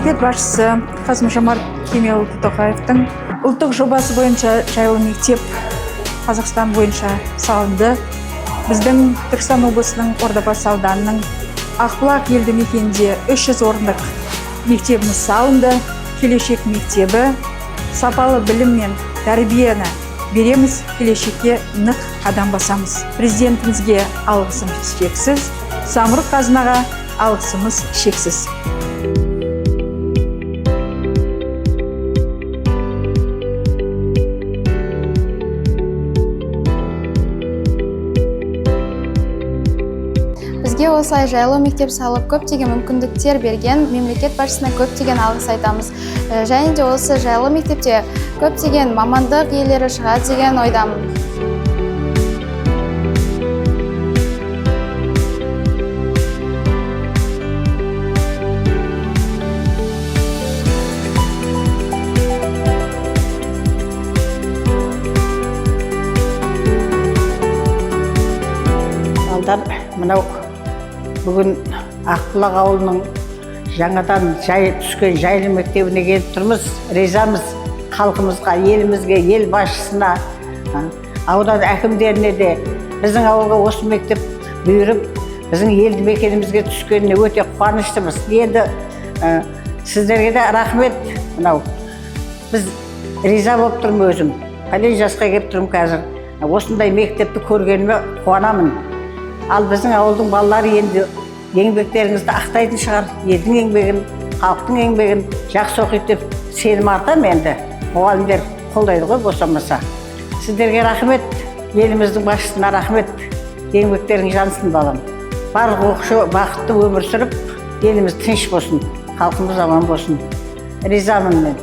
Мемлекет басшысы Қасым-Жомарт Кемелұлы Тоқаевтың ұлттық жобасы бойынша жайлы мектеп Қазақстан бойынша салынды. Біздің Түркістан облысының Ордабасы ауданының Ақбұлақ елді мекенінде 300 орындық мектебіміз салынды. Келешек мектебі сапалы білім мен тәрбиені береміз, келешекке нық қадам басамыз. Президентімізге алғысымыз шексіз, Самұрық қазынаға алғысымыз шексіз. Бізге осылай жайлы мектеп салып, көптеген мүмкіндіктер берген мемлекет басшысына көптеген алғыс айтамыз. Және де осы жайлы мектепте көптеген мамандық иелері шығады деген ойдамын. Мынау бүгін Ақбұлақ ауылының жаңадан жай түскен жайлы мектебіне келіп тұрмыз. Ризамыз халқымызға, елімізге, ел басшысына, аудан әкімдеріне де біздің ауылға осы мектеп бұйырып, біздің елді мекенімізге түскеніне өте қуаныштымыз. Енді сіздерге де рахмет. Мынау біз риза болып тұрмын өзім. Пәлен жасқа келіп тұрмын қазір. Осындай мектепті көргеніме қуанамын. Ал біздің ауылдың балалары енді еңбектеріңізді ақтайтын шығар. Елдің еңбегін, халықтың еңбегін жақсы оқиды деп сенім артам енді. Мұғалімдер қолдайды ғой босамаса. Сіздерге рахмет, еліміздің басшысына рахмет. Еңбектерің жансын балам. Барлық оқушы бақытты өмір сүріп, еліміз тыныш болсын, халқымыз аман болсын. Ризамын мен.